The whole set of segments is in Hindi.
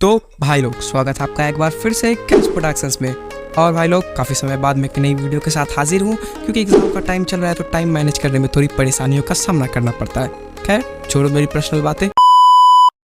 तो भाई लोग, स्वागत है आपका एक बार फिर से कैच प्रोडक्शंस में। और भाई लोग, काफ़ी समय बाद मैं एक नई वीडियो के साथ हाजिर हूँ, क्योंकि एग्ज़ाम का टाइम चल रहा है तो टाइम मैनेज करने में थोड़ी परेशानियों का सामना करना पड़ता है। खैर छोड़ो मेरी पर्सनल बातें,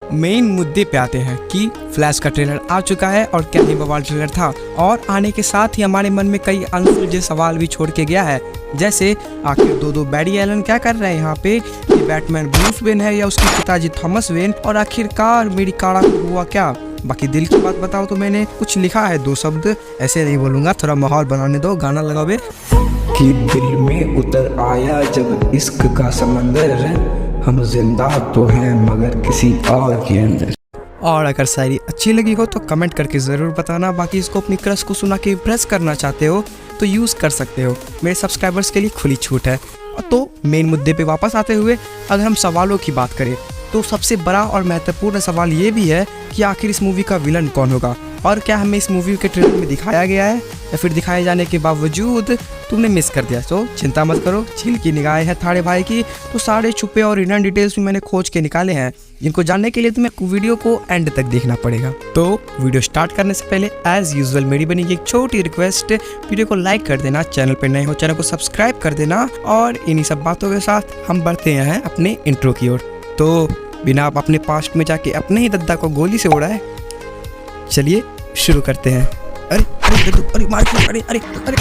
मेन मुद्दे पे आते हैं कि फ्लैश का ट्रेलर आ चुका है और क्या ही बवाल ट्रेलर था। और आने के साथ ही हमारे मन में कई अनसुलझे सवाल भी छोड़ के गया है, जैसे आखिर दो बैरी एलन क्या कर रहे हैं यहाँ पे, ये बैटमैन ब्रूस वेन है या उसके पिताजी थॉमस वेन, और आखिरकार मेरी काड़ा को हुआ क्या। बाकी दिल की बात बताओ तो मैंने कुछ लिखा है 2 शब्द, ऐसे नहीं बोलूंगा, थोड़ा माहौल बनाने दो, गाना लगाओ बे। कि दिल में उतर आया जब इश्क का समंदर, हम जिंदा तो हैं मगर किसी और के अंदर। और अगर शायरी अच्छी लगी हो तो कमेंट करके ज़रूर बताना। बाकी इसको अपनी क्रश को सुना के इम्प्रेस करना चाहते हो तो यूज़ कर सकते हो, मेरे सब्सक्राइबर्स के लिए खुली छूट है। तो मेन मुद्दे पे वापस आते हुए अगर हम सवालों की बात करें तो सबसे बड़ा और महत्वपूर्ण सवाल ये भी है कि आखिर इस मूवी का विलन कौन होगा, और क्या हमें इस मूवी के ट्रेलर में दिखाया गया है या फिर दिखाए जाने के बावजूद तुमने मिस कर दिया। तो चिंता मत करो, झील की निगाहें हैं थाड़े भाई की, तो सारे छुपे और हिडन डिटेल्स भी मैंने खोज के निकाले हैं, जिनको जानने के लिए तुम्हें वीडियो को एंड तक देखना पड़ेगा। तो वीडियो स्टार्ट करने से पहले एज यूजुअल मेरी बनी एक छोटी रिक्वेस्ट, वीडियो को लाइक कर देना, चैनल पर नए हो चैनल को सब्सक्राइब कर देना, और इन्हीं सब बातों के साथ हम बढ़ते हैं अपने इंट्रो की ओर। तो बिना आप अपने पास्ट में जाके अपने ही दद्दा को गोली से उड़ाए, चलिए शुरू करते हैं। अरे अरे अरे मार, अरे अरे अरे।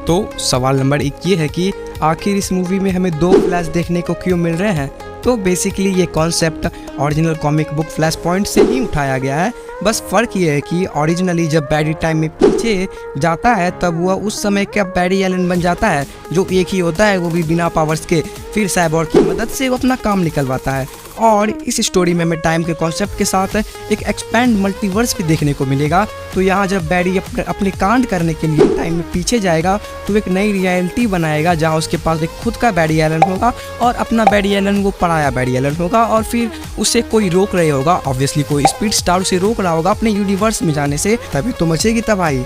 तो सवाल नंबर 1 ये है कि आखिर इस मूवी में हमें 2 फ्लैश देखने को क्यों मिल रहे हैं। तो बेसिकली ये concept original comic book flash point से ही उठाया गया है, बस फ़र्क ये है कि ओरिजिनली जब बैरी टाइम में पीछे जाता है तब वह उस समय का बैरी एलन बन जाता है, जो एक ही होता है, वो भी बिना पावर्स के। फिर साइबोर्ग की मदद से वो अपना काम निकलवाता है। और इस स्टोरी में हमें टाइम के कॉन्सेप्ट के साथ एक एक्सपैंड मल्टीवर्स भी देखने को मिलेगा। तो यहाँ जब बैरी अपने कांड करने के लिए टाइम में पीछे जाएगा तो एक नई रियलिटी बनाएगा, जहाँ उसके पास एक खुद का बैरी एलन होगा और अपना बैरी एलन वो पराया बैरी एलन होगा, और फिर उसे कोई रोक रहे होगा, ऑब्वियसली कोई स्पीड स्टार उसे रोक रहा होगा अपने यूनिवर्स में जाने से, तभी तो मचेगी तबाही।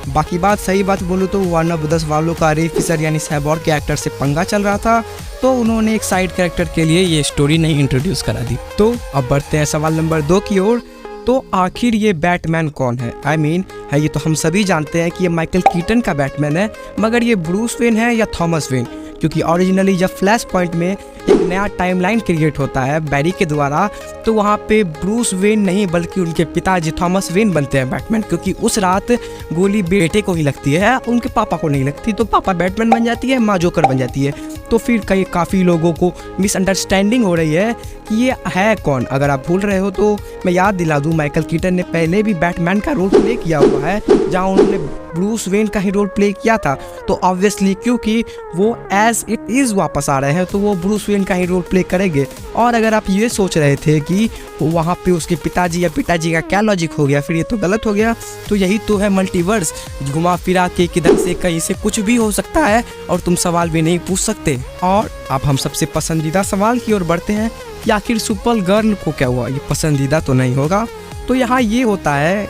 बाकी बात सही बात बोलूँ तो वार्नर ब्रदर्स वालों का रे फिशर यानी साइबोर्ग के एक्टर से पंगा चल रहा था, तो उन्होंने एक साइड कैरेक्टर के लिए ये स्टोरी नहीं इंट्रोड्यूस करा दी। तो अब बढ़ते हैं सवाल नंबर 2 की ओर। तो आखिर ये बैटमैन कौन है? I mean, है ये तो हम सभी जानते हैं कि ये माइकल कीटन का बैटमैन है, मगर ये ब्रूस वेन है या थॉमस वेन? क्योंकि ओरिजिनली जब फ्लैश पॉइंट में एक नया टाइमलाइन क्रिएट होता है बैरी के द्वारा, तो वहाँ पे ब्रूस वेन नहीं बल्कि उनके पिताजी थॉमस वेन बनते हैं बैटमैन, क्योंकि उस रात गोली बेटे को ही लगती है, उनके पापा को नहीं लगती, तो पापा बैटमैन बन जाती है, माँ जोकर बन जाती है। तो फिर काफ़ी लोगों को मिसअंडरस्टैंडिंग हो रही है कि ये है कौन। अगर आप भूल रहे हो तो मैं याद दिला दूँ, माइकल कीटन ने पहले भी बैटमैन का रोल प्ले किया हुआ है, जहाँ उन्होंने ब्रूस वेन का ही रोल प्ले किया था। तो ऑब्वियसली क्योंकि वो एज इट इज़ वापस आ रहे हैं तो वो ब्रूस वेन का ही रोल प्ले करेंगे। और अगर आप ये सोच रहे थे कि वहाँ पे उसके पिताजी या पिताजी का क्या लॉजिक हो गया, फिर ये तो गलत हो गया। तो यही तो है मल्टीवर्स, घुमा फिरा के किधर से कहीं से कुछ भी हो सकता है और तुम सवाल भी नहीं पूछ सकते। और अब हम सबसे पसंदीदा सवाल की ओर बढ़ते हैं कि आखिर सुपर गर्ल को क्या हुआ। ये पसंदीदा तो नहीं होगा। तो यहाँ ये होता है,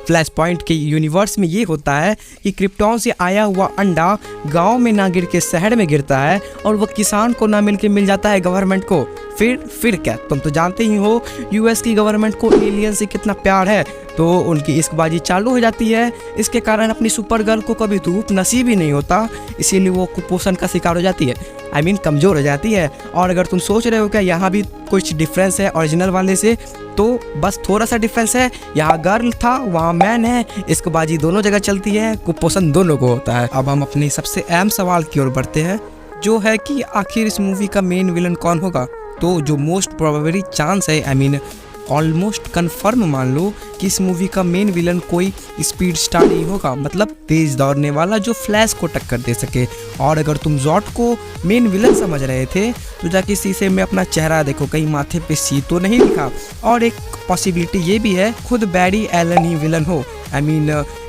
फ्लैश पॉइंट के यूनिवर्स में ये होता है कि क्रिप्टॉन से आया हुआ अंडा गांव में ना गिर के शहर में गिरता है, और वह किसान को ना मिल जाता है गवर्नमेंट को। फिर क्या, तुम तो जानते ही हो यूएस की गवर्नमेंट को एलियन से कितना प्यार है, तो उनकी इश्कबाजी चालू हो जाती है। इसके कारण अपनी सुपर गर्ल को कभी धूप नसीब ही नहीं होता, इसीलिए वो कुपोषण का शिकार हो जाती है, कमज़ोर हो जाती है। और अगर तुम सोच रहे हो क्या यहाँ भी कुछ डिफरेंस है ओरिजिनल वाले से, तो बस थोड़ा सा डिफरेंस है, यहाँ गर्ल था वहाँ मैन है, इश्कबाजी दोनों जगह चलती है, कुपोषण दोनों को होता है। अब हम अपने सबसे अहम सवाल की ओर बढ़ते हैं, जो है कि आखिर इस मूवी का मेन विलन कौन होगा। तो जो मोस्ट प्रोबेबली चांस है, ऑलमोस्ट कन्फर्म मान लो कि इस मूवी का मेन विलन कोई स्पीड स्टार ही होगा, मतलब तेज दौड़ने वाला जो फ्लैश को टक्कर दे सके। और अगर तुम जॉट को मेन विलन समझ रहे थे तो जाके शीशे में अपना चेहरा देखो, कहीं माथे पे सी तो नहीं लिखा। और एक पॉसिबिलिटी ये भी है खुद बैरी एलन ही विलन हो।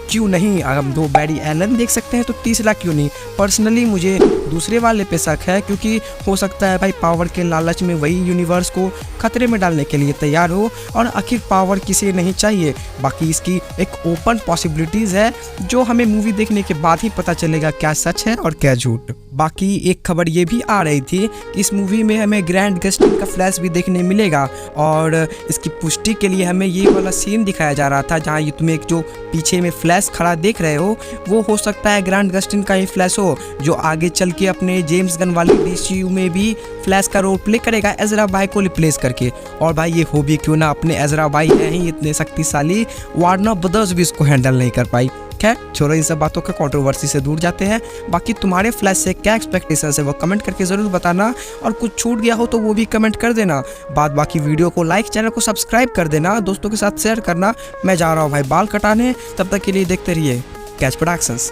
क्यों नहीं, अगर हम 2 बैरी एलन देख सकते हैं तो तीसरा क्यों नहीं। पर्सनली मुझे दूसरे वाले पे शक है, क्योंकि हो सकता है भाई पावर के लालच में वही यूनिवर्स को खतरे में डालने के लिए तैयार हो, और आखिर पावर किसे नहीं चाहिए। बाकी इसकी एक ओपन पॉसिबिलिटीज़ है जो हमें मूवी देखने के बाद ही पता चलेगा क्या सच है और क्या झूठ। बाकी एक खबर ये भी आ रही थी कि इस मूवी में हमें ग्रैंड गस्टिन का फ्लैश भी देखने मिलेगा, और इसकी पुष्टि के लिए हमें ये वाला सीन दिखाया जा रहा था जहाँ ये तुम्हें एक जो पीछे में फ्लैश खड़ा देख रहे हो वो हो सकता है ग्रैंड गस्टिन का ही फ्लैश हो, जो आगे चल के अपने जेम्स गन वाले DCU में भी फ्लैश का रोल प्ले करेगा एजरा भाई को रिप्लेस करके। और भाई ये हो भी क्यों ना, अपने एजरा भाई हैं ही इतने शक्तिशाली, वार्नर ब्रदर्स भी इसको हैंडल नहीं कर पाई। खैर छोड़ो इन सब बातों का, कंट्रोवर्सी से दूर जाते हैं। बाकी तुम्हारे फ्लैश से क्या एक्सपेक्टेशन है वो कमेंट करके ज़रूर बताना, और कुछ छूट गया हो तो वो भी कमेंट कर देना। बाकी वीडियो को लाइक, चैनल को सब्सक्राइब कर देना, दोस्तों के साथ शेयर करना। मैं जा रहा हूँ भाई बाल कटाने, तब तक के लिए देखते रहिए कैच प्रोडक्शंस।